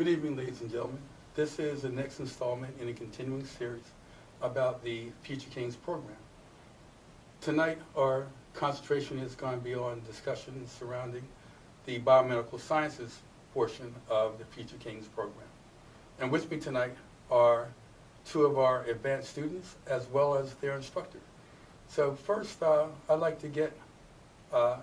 Good evening, ladies and gentlemen. This is the next installment in a continuing series about the Future Kings program. Tonight, our concentration is going to be on discussions surrounding the biomedical sciences portion of the Future Kings program. And with me tonight are two of our advanced students as well as their instructor. So first, I'd like to get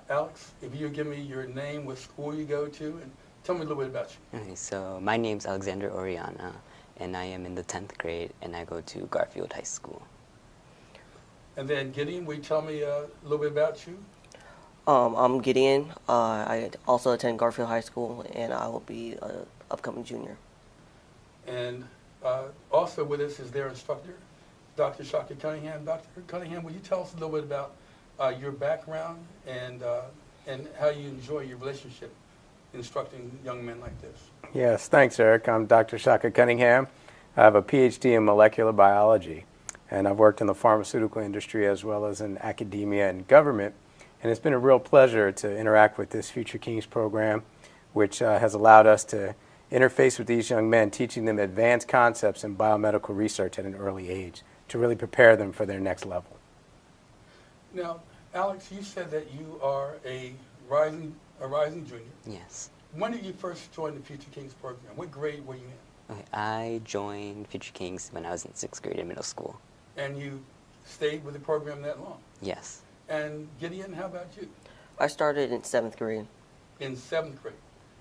Alex, if you give me your name, what school you go to, and tell me a little bit about you. Okay, so my name's Alexander Oriana, and I am in the 10th grade, and I go to Garfield High School. And then Gideon, will you tell me a little bit about you? I'm Gideon. I also attend Garfield High School, and I will be an upcoming junior. And also with us is their instructor, Dr. Shaka Cunningham. Dr. Cunningham, will you tell us a little bit about your background and how you enjoy your relationship instructing young men like this? Yes, thanks, Eric. I'm Dr. Shaka Cunningham. I have a PhD in molecular biology, and I've worked in the pharmaceutical industry as well as in academia and government. And it's been a real pleasure to interact with this Future Kings program, which has allowed us to interface with these young men, teaching them advanced concepts in biomedical research at an early age to really prepare them for their next level. Now, Alex, you said that you are a rising junior. Yes. When did you first join the Future Kings program? What grade were you in? Okay, I joined Future Kings when I was in 6th grade in middle school. And you stayed with the program that long? Yes. And Gideon, how about you? I started in 7th grade. In 7th grade?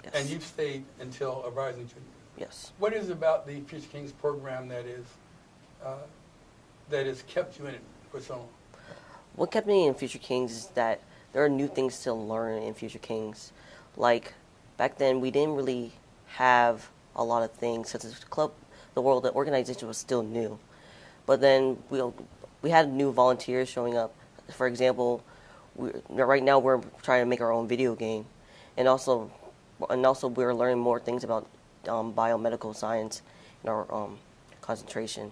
Yes. And you've stayed until a rising junior? Yes. What is it about the Future Kings program that has kept you in it for so long? What kept me in Future Kings is that there are new things to learn in Future Kings. Like, back then, we didn't really have a lot of things, such as the organization was still new. But then we had new volunteers showing up. For example, right now we're trying to make our own video game. And also we're learning more things about biomedical science in our concentration.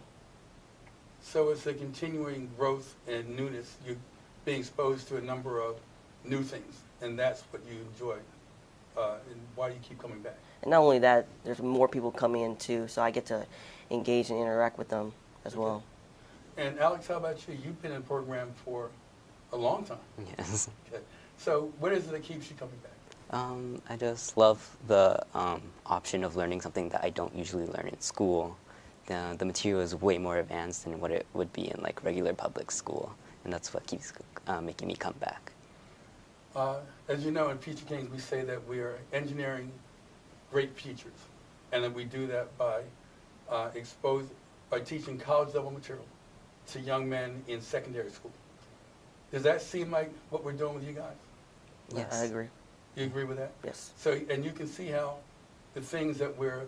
So it's a continuing growth and newness. You're being exposed to a number of new things, and that's what you enjoy. And why do you keep coming back? And not only that, there's more people coming in too, so I get to engage and interact with them as well. And Alex, how about you? You've been in the program for a long time. Yes. Okay. So what is it that keeps you coming back? I just love the option of learning something that I don't usually learn in school. The material is way more advanced than what it would be in like regular public school, and that's what keeps making me come back. As you know, in Future Kings, we say that we are engineering great futures, and that we do that by teaching college-level material to young men in secondary school. Does that seem like what we're doing with you guys? Yes. I agree. You agree with that? Yes. So, and you can see how the things that we're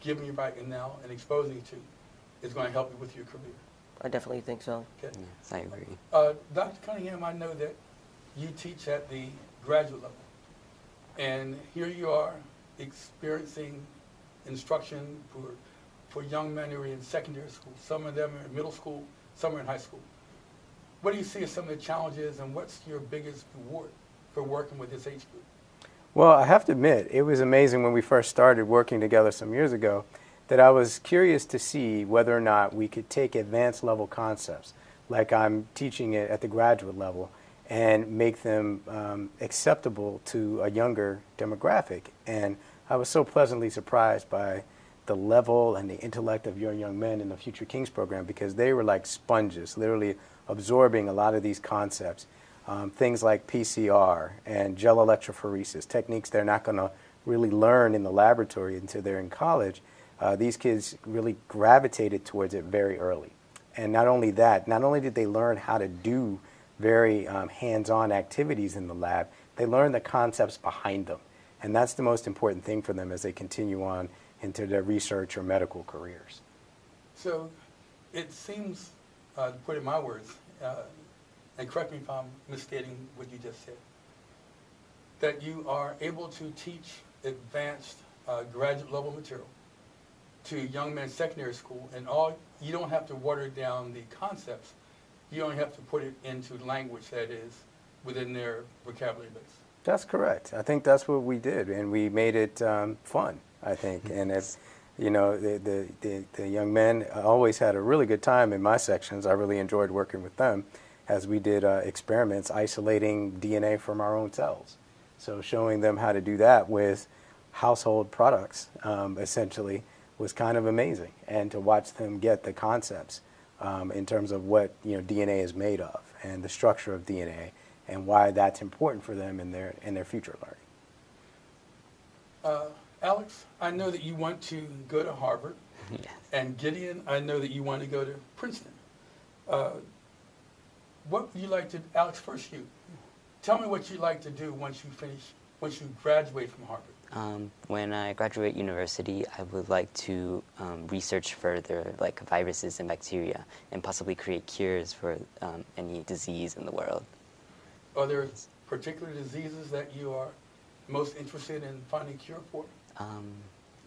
giving you right now and exposing you to is going to help you with your career. I definitely think so. Okay. Yes, I agree. Dr. Cunningham, I know that you teach at the graduate level, and here you are experiencing instruction for young men who are in secondary school. Some of them are in middle school, some are in high school. What do you see as some of the challenges, and what's your biggest reward for working with this age group? Well, I have to admit, it was amazing when we first started working together some years ago that I was curious to see whether or not we could take advanced level concepts, like I'm teaching it at the graduate level, and make them acceptable to a younger demographic. And I was so pleasantly surprised by the level and the intellect of your young men in the Future Kings program, because they were like sponges, literally absorbing a lot of these concepts. Things like PCR and gel electrophoresis, techniques they're not going to really learn in the laboratory until they're in college. These kids really gravitated towards it very early. And not only that, not only did they learn how to do very hands-on activities in the lab, they learned the concepts behind them. And that's the most important thing for them as they continue on into their research or medical careers. So it seems, to put it in my words, and correct me if I'm misstating what you just said, that you are able to teach advanced graduate level material to young men in secondary school, and you don't have to water down the concepts. You only have to put it into language that is within their vocabulary base. That's correct. I think that's what we did, and we made it fun. I think. And if, you know, the young men always had a really good time in my sections. I really enjoyed working with them as we did experiments isolating DNA from our own cells. So showing them how to do that with household products, essentially, was kind of amazing. And to watch them get the concepts in terms of what, you know, DNA is made of and the structure of DNA and why that's important for them in their future learning. Alex, I know that you want to go to Harvard, Yes. and Gideon, I know that you want to go to Princeton. What would you like to, Alex, first you, tell me what you'd like to do once you graduate from Harvard. When I graduate university, I would like to research further, like viruses and bacteria, and possibly create cures for any disease in the world. Are there particular diseases that you are most interested in finding a cure for?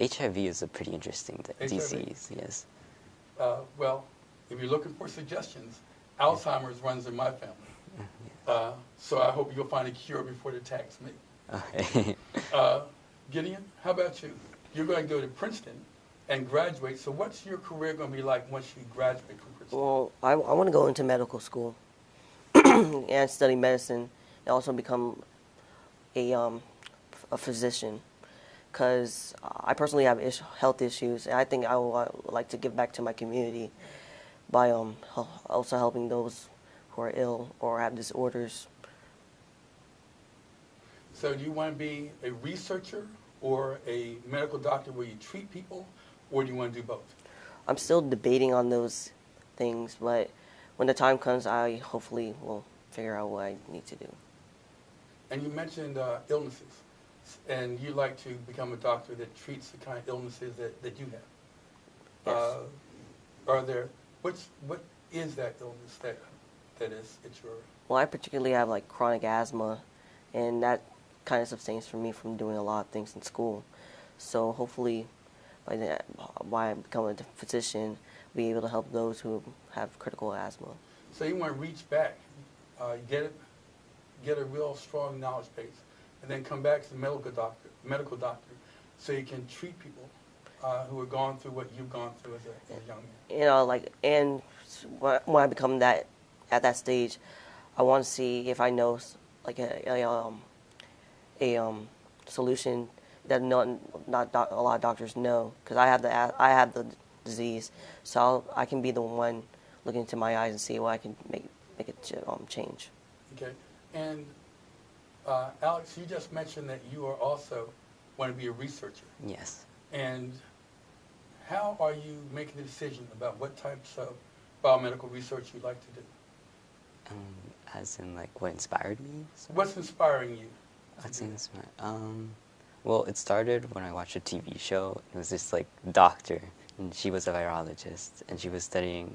HIV is a pretty interesting HIV? disease, yes. Well, if you're looking for suggestions, Alzheimer's runs in my family. So I hope you'll find a cure before it attacks me. Okay. Gideon, how about you? You're going to go to Princeton and graduate. So what's your career going to be like once you graduate from Princeton? Well, I want to go into medical school and study medicine and also become a physician, because I personally have health issues, and I think I would like to give back to my community by also helping those who are ill or have disorders. So do you want to be a researcher or a medical doctor where you treat people, or do you want to do both? I'm still debating on those things, but when the time comes, I hopefully will figure out what I need to do. And you mentioned illnesses, and you like to become a doctor that treats the kind of illnesses that you have. Yes. What is that illness that is at your... Well, I particularly have like chronic asthma, and that kind of abstains from me from doing a lot of things in school. So hopefully, by becoming a physician, be able to help those who have critical asthma. So you want to reach back, get a real strong knowledge base, and then come back to the medical doctor, so you can treat people who have gone through what you've gone through as a young man. You know, and when I become at that stage, I want to see if I know like a solution that not a lot of doctors know, because I have the disease, so I can be the one looking into my eyes and see what I can make it change. Okay, and Alex, you just mentioned that you are also want to be a researcher. Yes. And how are you making the decision about what types of biomedical research you'd like to do? As in, like, what inspired me? Sorry? What's inspiring you? What's inspired? Well, it started when I watched a TV show. It was this, like, doctor, and she was a virologist, and she was studying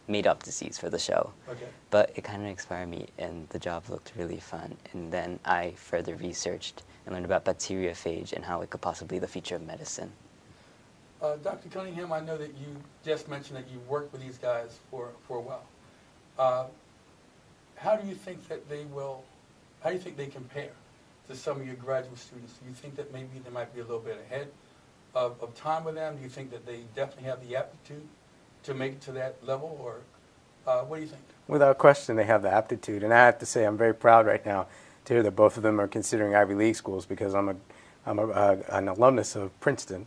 made-up disease for the show. Okay. But it kind of inspired me, and the job looked really fun. And then I further researched and learned about bacteriophage and how it could possibly be the future of medicine. Dr. Cunningham, I know that you just mentioned that you worked with these guys for a while. How do you think that how do you think they compare to some of your graduate students? Do you think that maybe they might be a little bit ahead of time with them? Do you think that they definitely have the aptitude to make it to that level, or what do you think? Without question, they have the aptitude. And I have to say, I'm very proud right now to hear that both of them are considering Ivy League schools, because I'm an alumnus of Princeton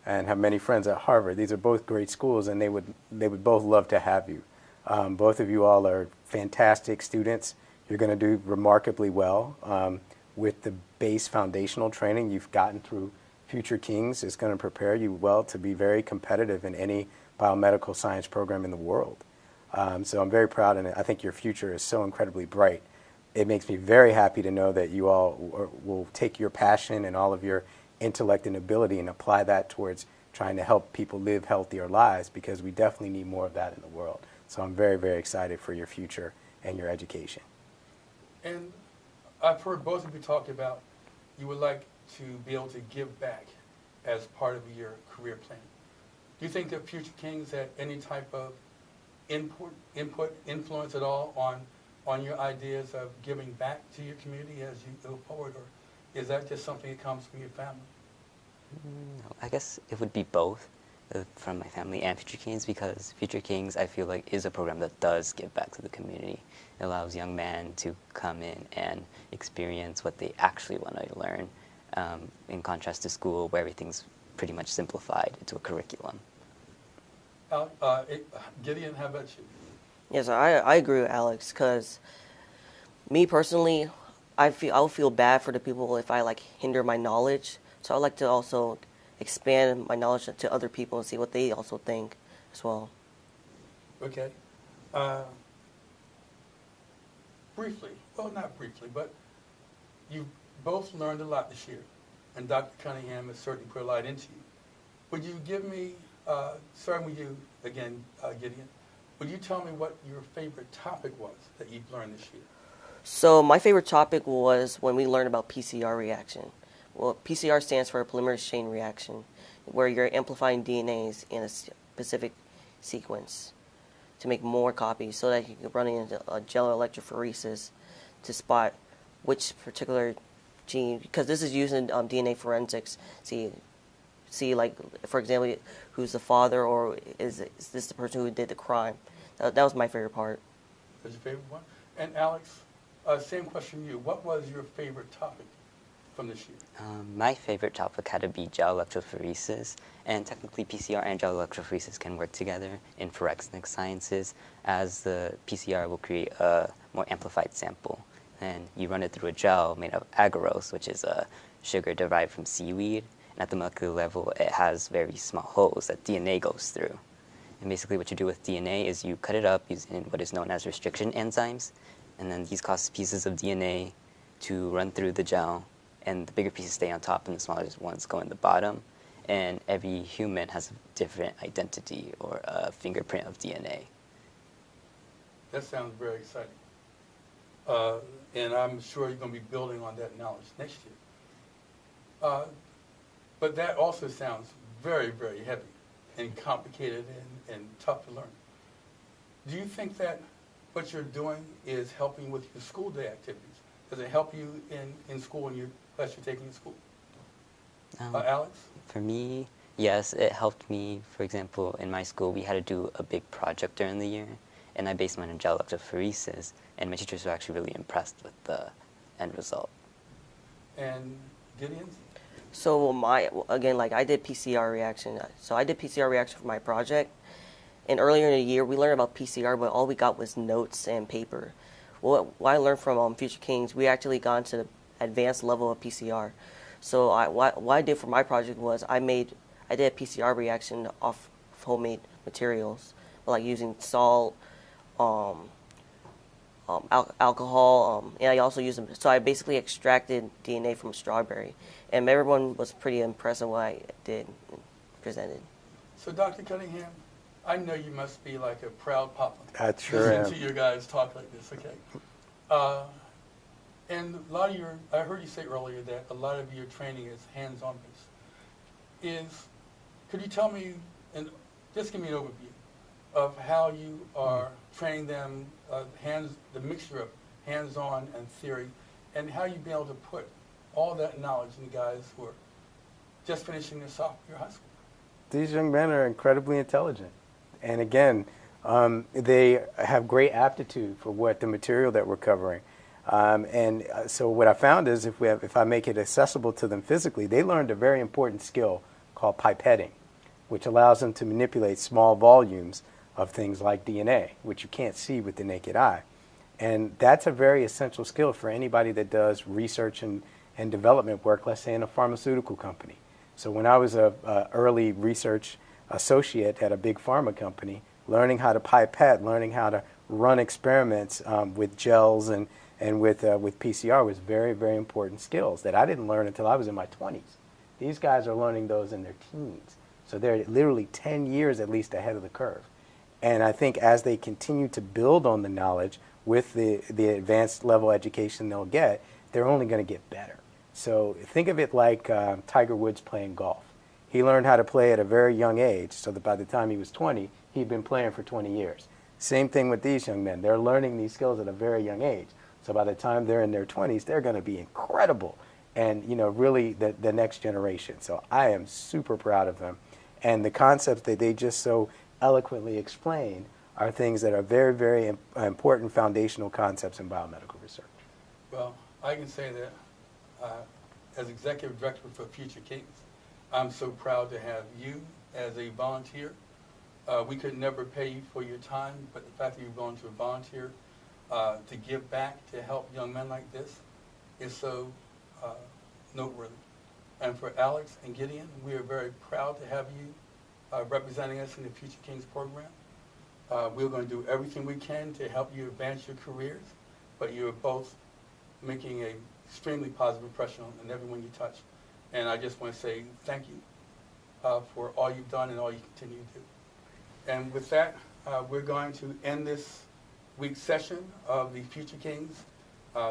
and have many friends at Harvard. These are both great schools, and they would both love to have you. Both of you all are fantastic students. You're going to do remarkably well with the base foundational training you've gotten through Future Kings. Is going to prepare you well to be very competitive in any biomedical science program in the world. So I'm very proud, and I think your future is so incredibly bright. It makes me very happy to know that you all will take your passion and all of your intellect and ability and apply that towards trying to help people live healthier lives, because we definitely need more of that in the world. So I'm very, very excited for your future and your education. And I've heard both of you talk about you would like to be able to give back as part of your career plan. Do you think that Future Kings had any type of input, influence at all on your ideas of giving back to your community as you go forward, or is that just something that comes from your family? I guess it would be both from my family and Future Kings, because Future Kings, I feel like, is a program that does give back to the community. It allows young men to come in and experience what they actually want to learn, in contrast to school, where everything's pretty much simplified into a curriculum. Gideon, how about you? Yes, I agree with Alex, because me personally, I would feel bad for the people if I like hinder my knowledge. So I like to also expand my knowledge to other people and see what they also think as well. Okay. Briefly, well, not briefly, but you both learned a lot this year, and Dr. Cunningham has certainly put a lot into you. Would you give me, starting with you again, Gideon, would you tell me what your favorite topic was that you've learned this year? So my favorite topic was when we learned about PCR reaction. Well, PCR stands for a polymerase chain reaction, where you're amplifying DNAs in a specific sequence to make more copies so that you can run it into a gel electrophoresis to spot which particular gene, because this is used in DNA forensics. See, like, for example, who's the father, or is this the person who did the crime? That was my favorite part. That's your favorite one? And Alex, same question to you. What was your favorite topic from this year? My favorite topic had to be gel electrophoresis, and technically PCR and gel electrophoresis can work together in forensic sciences, as the PCR will create a more amplified sample, and you run it through a gel made of agarose, which is a sugar derived from seaweed, and at the molecular level it has very small holes that DNA goes through. And basically what you do with DNA is you cut it up using what is known as restriction enzymes, and then these cause pieces of DNA to run through the gel, and the bigger pieces stay on top and the smaller ones go in the bottom. And every human has a different identity or a fingerprint of DNA. That sounds very exciting. And I'm sure you're going to be building on that knowledge next year. But that also sounds very, very heavy and complicated and tough to learn. Do you think that what you're doing is helping with your school day activities? Does it help you in school and your class you're taking in school? Alex? For me, yes, it helped me. For example, in my school, we had to do a big project during the year, and I based mine on gel electrophoresis, and my teachers were actually really impressed with the end result. And Gideon? So I did PCR reaction. So I did PCR reaction for my project. And earlier in the year, we learned about PCR, but all we got was notes and paper. What I learned from Future Kings, we actually got into the advanced level of PCR. So what I did for my project was I did a PCR reaction off of homemade materials, like using salt, alcohol, and I also used them. So I basically extracted DNA from a strawberry, and everyone was pretty impressed with what I did and presented. So Dr. Cunningham, I know you must be like a proud papa. I sure am. Listening to you guys talk like this, okay? And a lot of I heard you say earlier that a lot of your training is hands-on based. Could you tell me, and just give me an overview of how you are training them, the mixture of hands-on and theory, and how you've been able to put all that knowledge in the guys who are just finishing their sophomore year of high school? These young men are incredibly intelligent. And again, they have great aptitude for the material that we're covering. So what I found is if I make it accessible to them physically, they learned a very important skill called pipetting, which allows them to manipulate small volumes of things like DNA, which you can't see with the naked eye. And that's a very essential skill for anybody that does research and development work, let's say in a pharmaceutical company. So when I was an early research associate at a big pharma company, learning how to pipette, learning how to run experiments with gels and with PCR was very, very important skills that I didn't learn until I was in my 20s. These guys are learning those in their teens. So they're literally 10 years at least ahead of the curve. And I think as they continue to build on the knowledge with the advanced level education they'll get, they're only going to get better. So think of it like Tiger Woods playing golf. He learned how to play at a very young age, so that by the time he was 20, he'd been playing for 20 years. Same thing with these young men. They're learning these skills at a very young age. So by the time they're in their 20s, they're going to be incredible and really the next generation. So I am super proud of them, and the concepts that they just so eloquently explained are things that are very, very important foundational concepts in biomedical research. Well, I can say that as executive director for Future Kings, I'm so proud to have you as a volunteer. We could never pay you for your time, but the fact that you're going to volunteer to give back to help young men like this is so noteworthy. And for Alex and Gideon, we are very proud to have you representing us in the Future Kings program. We're going to do everything we can to help you advance your careers, but you're both making an extremely positive impression on everyone you touch. And I just want to say thank you for all you've done and all you continue to do. And with that, we're going to end this week's session of the Future Kings,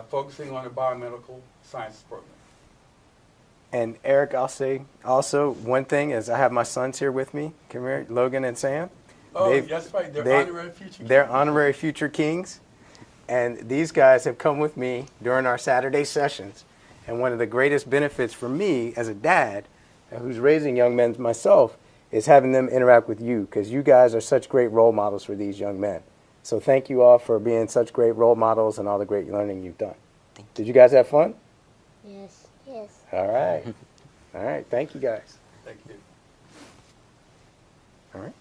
focusing on the biomedical sciences program. And Eric, I'll say also one thing is I have my sons here with me. Come here, Logan and Sam. Oh, that's right. They're honorary Future Kings. They're honorary Future Kings. And these guys have come with me during our Saturday sessions. And one of the greatest benefits for me as a dad who's raising young men myself is having them interact with you, because you guys are such great role models for these young men. So thank you all for being such great role models and all the great learning you've done. Did you guys have fun? Yes. Yes. All right. All right. Thank you guys. Thank you. All right.